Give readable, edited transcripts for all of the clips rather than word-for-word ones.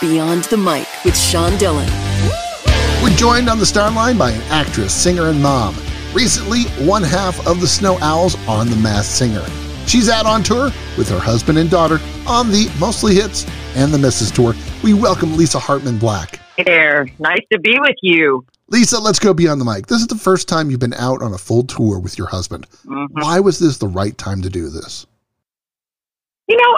Beyond the Mic with Sean Dillon. We're joined on the star line by an actress, singer, and mom. Recently, one half of the Snow Owls on The Masked Singer. She's out on tour with her husband and daughter on the Mostly Hits and the Misses Tour. We welcome Lisa Hartman Black. Hey there. Nice to be with you. Lisa, let's go beyond the mic. This is the first time you've been out on a full tour with your husband. Mm-hmm. Why was this the right time to do this? You know,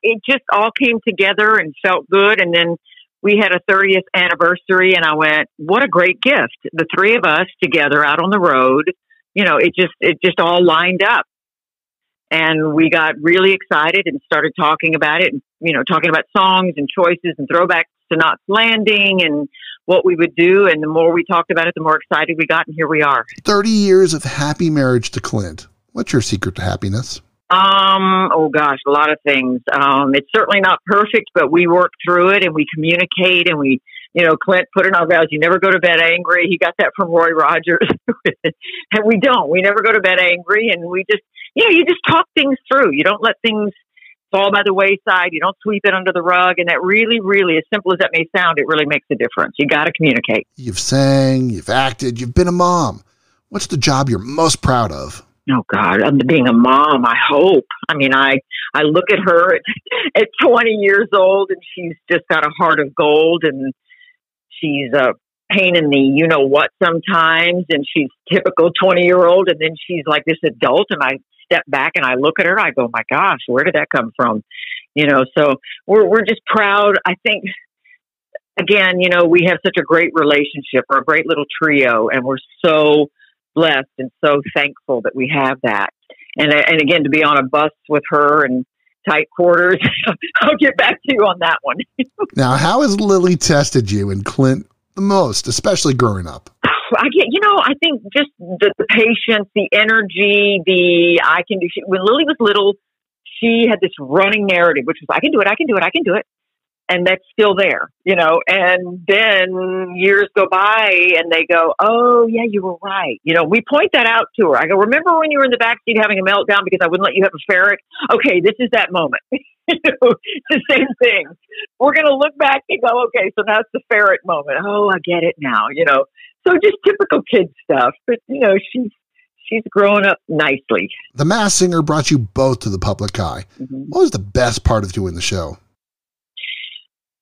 it just all came together and felt good. And then we had a 30th anniversary and I went, what a great gift. The three of us together out on the road, you know, it just all lined up. And we got really excited and started talking about it and, you know, talking about songs and choices and throwbacks to Knots Landing and what we would do. And the more we talked about it, the more excited we got. And here we are. 30 years of happy marriage to Clint. What's your secret to happiness? Oh gosh, a lot of things. It's certainly not perfect, but we work through it and we communicate and we, you know, Clint put in our vows, you never go to bed angry. He got that from Roy Rogers. And we don't. We never go to bed angry and we just, you know, you just talk things through. You don't let things fall by the wayside. You don't sweep it under the rug. And that really, really, as simple as that may sound, it really makes a difference. You got to communicate. You've sang, you've acted, you've been a mom. What's the job you're most proud of? Oh God, being a mom, I hope. I mean, I look at her at 20 years old and she's just got a heart of gold and she's a pain in the you-know-what sometimes. And she's typical 20-year-old. And then she's like this adult. And I step back and I look at her, I go, my gosh, where did that come from? You know, so we're just proud. I think, again, you know, we have such a great relationship. We're a great little trio and we're so blessed and so thankful that we have that. And again, to be on a bus with her and tight quarters, I'll get back to you on that one. Now, how has Lily tested you and Clint the most, especially growing up? I think just the patience, the energy, I can do. When Lily was little, she had this running narrative, which was, I can do it, I can do it, I can do it. And that's still there, you know, and then years go by and they go, oh yeah, you were right. You know, we point that out to her. I go, remember when you were in the backseat having a meltdown because I wouldn't let you have a ferret? Okay, this is that moment. You know, it's the same thing. We're going to look back and go, okay, so that's the ferret moment. Oh, I get it now, you know. So just typical kid stuff, but you know, she's growing up nicely. The Masked Singer brought you both to the public eye. Mm-hmm. What was the best part of doing the show?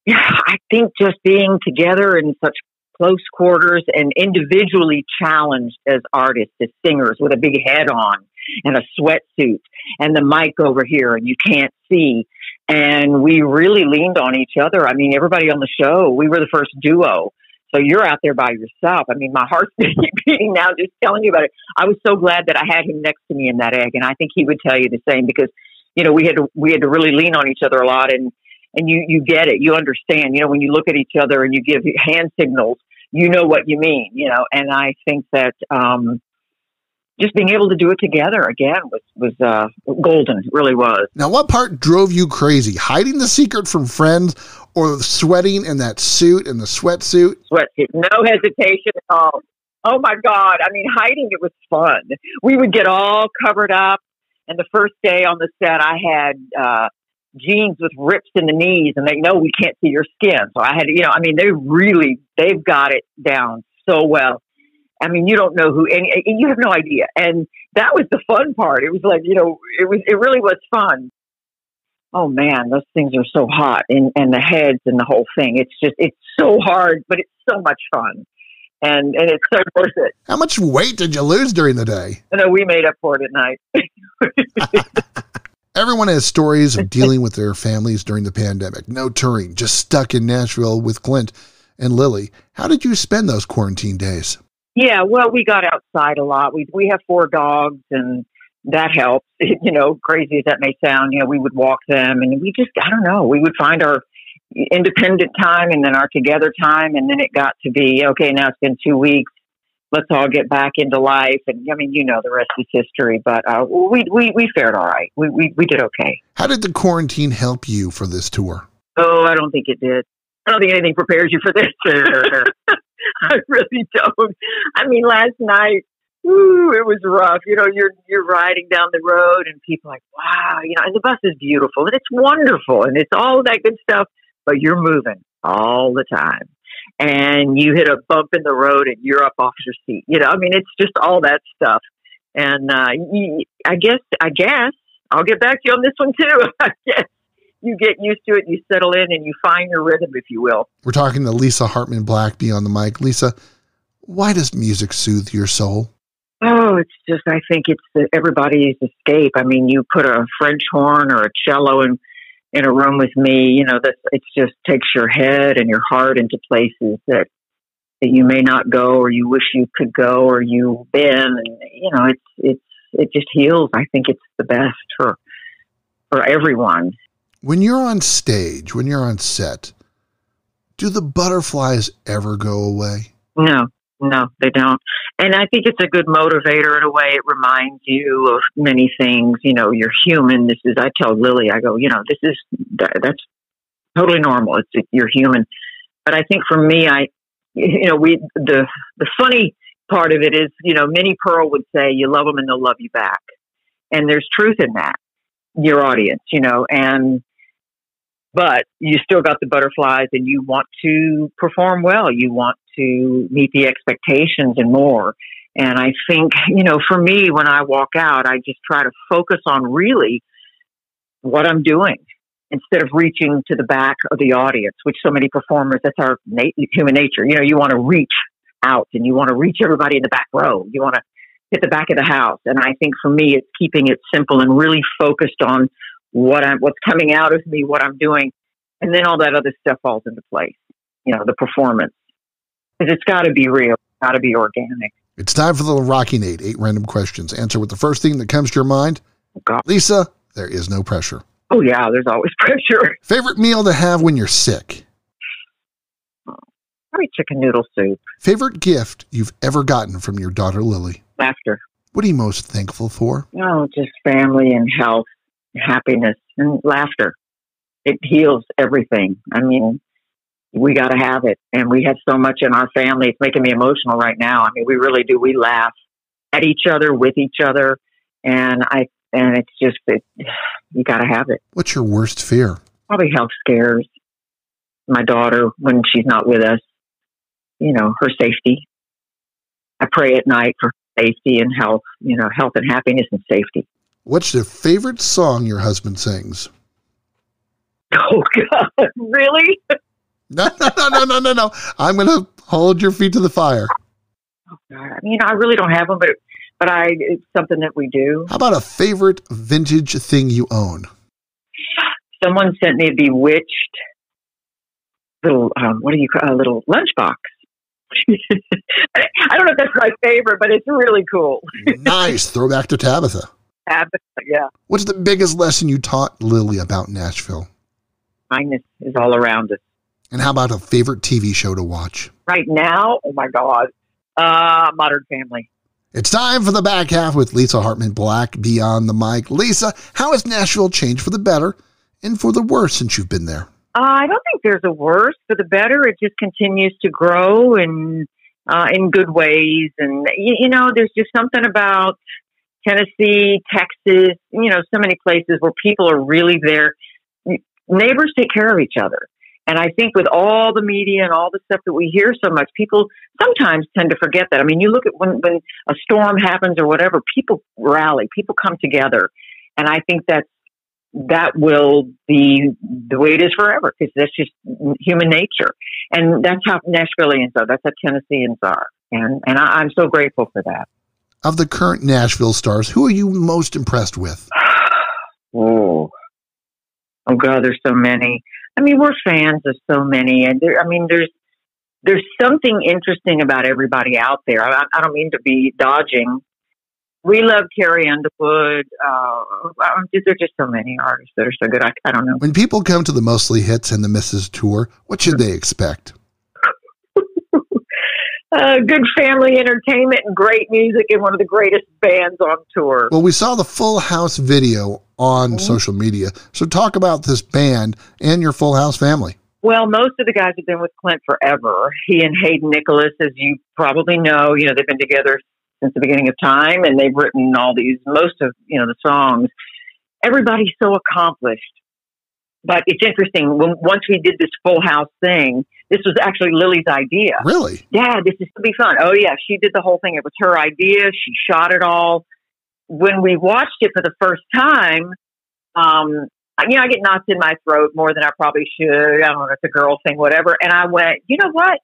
Yeah, I think just being together in such close quarters and individually challenged as artists, as singers with a big head on and a sweatsuit and the mic over here and you can't see. And we really leaned on each other. I mean, everybody on the show, we were the first duo. So you're out there by yourself. I mean, my heart's beating now just telling you about it. I was so glad that I had him next to me in that egg. And I think he would tell you the same because, you know, we had to really lean on each other a lot and you get it, you understand, you know, when you look at each other and you give hand signals, you know what you mean, you know, and I think that just being able to do it together again was golden. It really was. Now, what part drove you crazy? Hiding the secret from friends or sweating in that suit and the sweatsuit? Sweatsuit, no hesitation at all. Oh my God. I mean, hiding it was fun. We would get all covered up. And the first day on the set, I had jeans with rips in the knees and they know we can't see your skin. So I had to, you know, I mean, they've got it down so well. I mean, you don't know you have no idea. And that was the fun part. It was like, you know, it really was fun. Oh man, those things are so hot and the heads and the whole thing. It's so hard, but it's so much fun. And it's so worth it. How much weight did you lose during the day? No, we made up for it at night. Everyone has stories of dealing with their families during the pandemic. No touring, just stuck in Nashville with Clint and Lily. How did you spend those quarantine days? Yeah, well, we got outside a lot. We have 4 dogs, and that helps. You know, crazy as that may sound, you know, we would walk them, and we just, I don't know, we would find our independent time and then our together time, and then it got to be, okay, now it's been 2 weeks. Let's all get back into life. And I mean, you know, the rest is history, but we fared all right. We did okay. How did the quarantine help you for this tour? Oh, I don't think it did. I don't think anything prepares you for this. I really don't. I mean, last night, it was rough. You know, you're riding down the road and people are like, wow, you know, and the bus is beautiful and it's wonderful and it's all that good stuff. but you're moving all the time. And you hit a bump in the road and you're up off your seat. I mean, it's just all that stuff. And I guess I'll get back to you on this one too. I guess you get used to it, you settle in, and you find your rhythm, if you will. We're talking to Lisa Hartman Black, Beyond the Mic. Lisa, why does music soothe your soul? Oh, it's just, I think it's everybody's escape. I mean, you put a French horn or a cello in a room with me, it just takes your head and your heart into places that you may not go, or you wish you could go, or you've been, and, it just heals. I think it's the best for everyone. When you're on stage, when you're on set, do the butterflies ever go away? No, they don't. And I think it's a good motivator in a way. It reminds you of many things. You're human. I tell Lily, I go, that's totally normal. You're human. But I think for me, the funny part of it is, Minnie Pearl would say, you love them and they'll love you back. And there's truth in that, your audience, but you still got the butterflies and you want to perform well. You want to meet the expectations and more. And I think, for me, when I walk out, I just try to focus on really what I'm doing instead of reaching to the back of the audience, which so many performers, that's our human nature. You want to reach out and you want to reach everybody in the back row. You want to hit the back of the house. And I think for me, it's keeping it simple and really focused on what's coming out of me, what I'm doing. And then all that other stuff falls into place, the performance. Because it's got to be real, it's got to be organic. It's time for the Rocky Nate, 8 random questions. Answer with the first thing that comes to your mind. Oh, God. Lisa, there is no pressure. Oh, yeah, there's always pressure. Favorite meal to have when you're sick? Probably chicken noodle soup. Favorite gift you've ever gotten from your daughter, Lily? Laughter. What are you most thankful for? Oh, just family and health, happiness, and laughter. It heals everything. I mean, we got to have it. And we have so much in our family. It's making me emotional right now. I mean, we really do. We laugh at each other, with each other. And it's just, you got to have it. What's your worst fear? Probably health scares. My daughter, when she's not with us, her safety. I pray at night for safety and health, health and happiness and safety. What's the favorite song your husband sings? Oh, God, really? No. I'm going to hold your feet to the fire. Oh, God. I mean, I really don't have them, but it's something that we do. How about a favorite vintage thing you own? Someone sent me a Bewitched little, little lunchbox. I don't know if that's my favorite, but it's really cool. Nice. Throwback to Tabitha. Tabitha, yeah. What's the biggest lesson you taught Lily about Nashville? Kindness is all around us. And how about a favorite TV show to watch? Right now, oh my God, Modern Family. It's time for the back half with Lisa Hartman Black, Beyond the Mic. Lisa, how has Nashville changed for the better and for the worse since you've been there? I don't think there's a worse for the better. It just continues to grow and in good ways. And, there's just something about Tennessee, Texas, so many places where people are really there. Neighbors take care of each other. And I think with all the media and all the stuff that we hear so much, people sometimes tend to forget that. I mean, you look at when a storm happens or whatever, people rally, people come together. And I think that will be the way it is forever, because that's just human nature. And that's how Nashvillians are. That's how Tennesseans are. And I'm so grateful for that. Of the current Nashville stars, who are you most impressed with? Oh, God, there's so many. I mean, we're fans of so many. And there's something interesting about everybody out there. I don't mean to be dodging. We love Carrie Underwood. There's just so many artists that are so good. I don't know. When people come to the Mostly Hits and the Mrs. Tour, what should they expect? Good family entertainment and great music and one of the greatest bands on tour. Well, we saw the Full House video on social media. So talk about this band and your Full House family. Well, most of the guys have been with Clint forever. He and Hayden Nicholas, as you probably know, they've been together since the beginning of time, and they've written most of the songs. Everybody's so accomplished. But it's interesting. Once we did this Full House thing, this was actually Lily's idea. Really? Yeah, this is to be fun. Oh, yeah, she did the whole thing. It was her idea. She shot it all. When we watched it for the first time, I get knots in my throat more than I probably should. I don't know, it's a girl thing, whatever. And I went, you know what,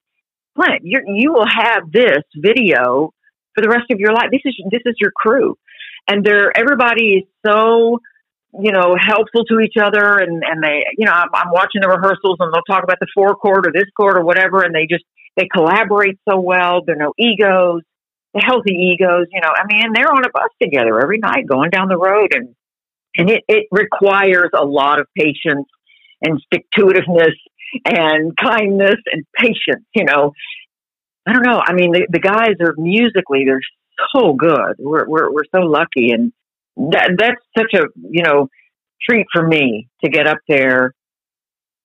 Clint, you will have this video for the rest of your life. This is your crew, and everybody is so helpful to each other, and they, I'm watching the rehearsals, and they'll talk about the 4-chord or this chord or whatever, and they collaborate so well. There are no egos, the healthy egos, and they're on a bus together every night going down the road, and it requires a lot of patience and stick-to-itiveness and kindness and patience, I don't know. I mean, the guys are musically, they're so good. We're so lucky. And that's such a, treat for me to get up there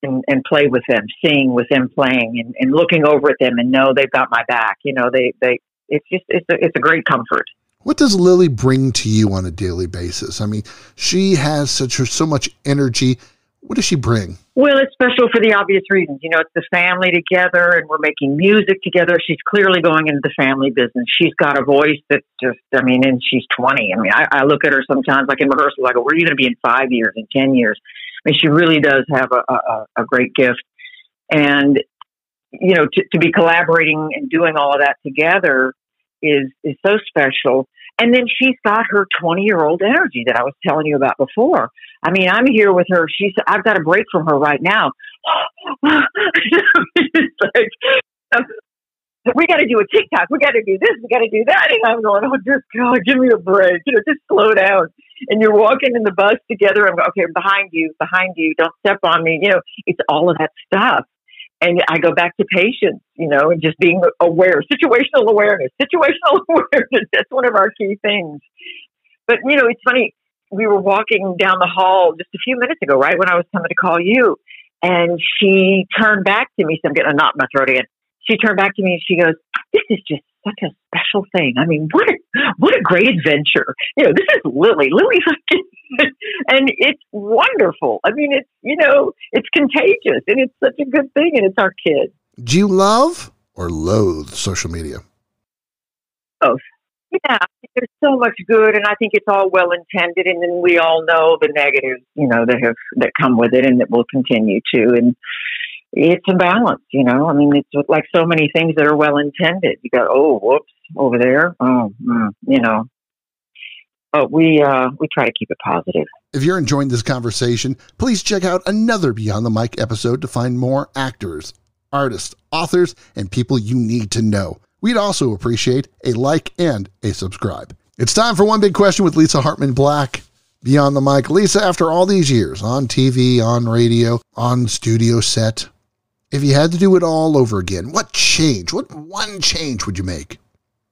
and play with them, sing with them playing and looking over at them and know they've got my back. It's a great comfort. What does Lily bring to you on a daily basis? I mean, she has so much energy. What does she bring? Well, it's special for the obvious reasons. It's the family together, and we're making music together. She's clearly going into the family business. She's got a voice that's just, and she's 20. I look at her sometimes, like in rehearsal, I go, where are you going to be in 5 years, in 10 years? She really does have a great gift. And, to be collaborating and doing all of that together is so special. And then she's got her 20-year-old energy that I was telling you about before. I'm here with her. I've got a break from her right now. It's like, we got to do a TikTok. We got to do this. We got to do that. And I'm going, just God, give me a break. Just slow down. And you're walking in the bus together. I'm going, okay, behind you. Don't step on me. It's all of that stuff. And I go back to patience, and just being aware, situational awareness. That's one of our key things. But, it's funny. We were walking down the hall just a few minutes ago, right, when I was coming to call you. And she turned back to me. So I'm getting a knot in my throat again. She turned back to me and she goes, this is just such a special thing. What a great adventure. This is Lily. Lily's and it's wonderful. It's contagious, and it's such a good thing, and it's our kids. Do you love or loathe social media? Both. Yeah, there's so much good, and I think it's all well intended, and then we all know the negatives, that come with it, and that will continue to. And it's a balance, it's like so many things that are well intended. You go, oh, whoops, over there. But we try to keep it positive. If you're enjoying this conversation, please check out another Beyond the Mic episode to find more actors, artists, authors, and people you need to know. We'd also appreciate a like and a subscribe. It's time for One Big Question with Lisa Hartman Black. Beyond the Mic. Lisa, after all these years on TV, on radio, on studio set, if you had to do it all over again, what one change would you make?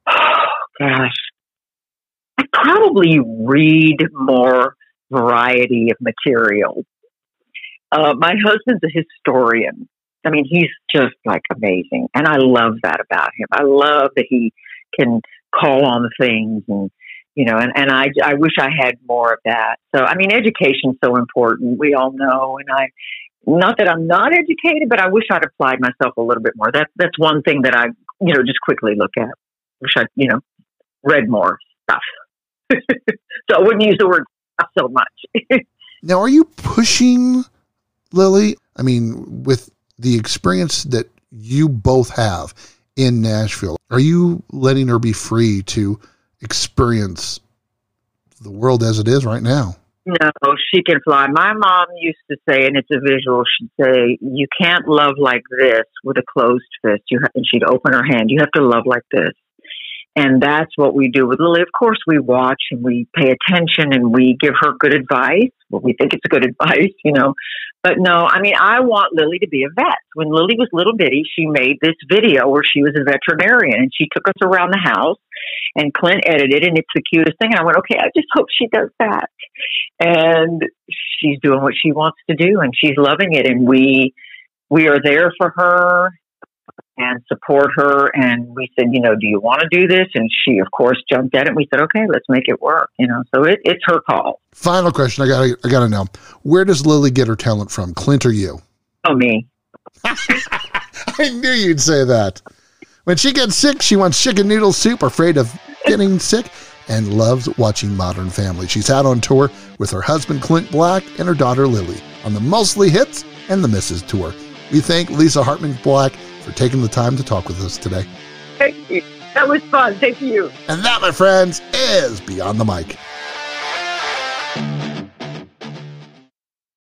Oh, gosh. I'd probably read more variety of material. My husband's a historian. He's just like amazing. And I love that about him. I love that he can call on things and, and I wish I had more of that. So, education's so important. We all know. And not that I'm not educated, but I wish I'd applied myself a little bit more. That's one thing that I, just quickly look at. Wish I'd, read more stuff. So I wouldn't use the word so much. Now, are you pushing Lily? With the experience that you both have in Nashville, are you letting her be free to experience the world as it is right now? No, she can fly. My mom used to say, and it's a visual, she'd say, you can't love like this with a closed fist. And she'd open her hand. You have to love like this. And that's what we do with Lily. Of course, we watch and we pay attention and we give her good advice. Well, we think it's good advice, But no, I want Lily to be a vet. When Lily was little bitty, she made this video where she was a veterinarian, and she took us around the house, and Clint edited, and it's the cutest thing. And I went, okay, I just hope she does that. And she's doing what she wants to do, and she's loving it. And we are there for her. and support her. And we said, do you want to do this? And she, of course, jumped at it. We said, okay, let's make it work. So it's her call. Final question. I gotta know, where does Lily get her talent from, Clint or you? Oh, me. I knew you'd say that. When she gets sick, she wants chicken noodle soup, afraid of getting sick, and loves watching Modern Family. She's out on tour with her husband, Clint Black, and her daughter, Lily, on the Mostly Hits and the Mrs. Tour. We thank Lisa Hartman Black for taking the time to talk with us today. Thank you. That was fun. Thank you. And that, my friends, is Beyond the Mic.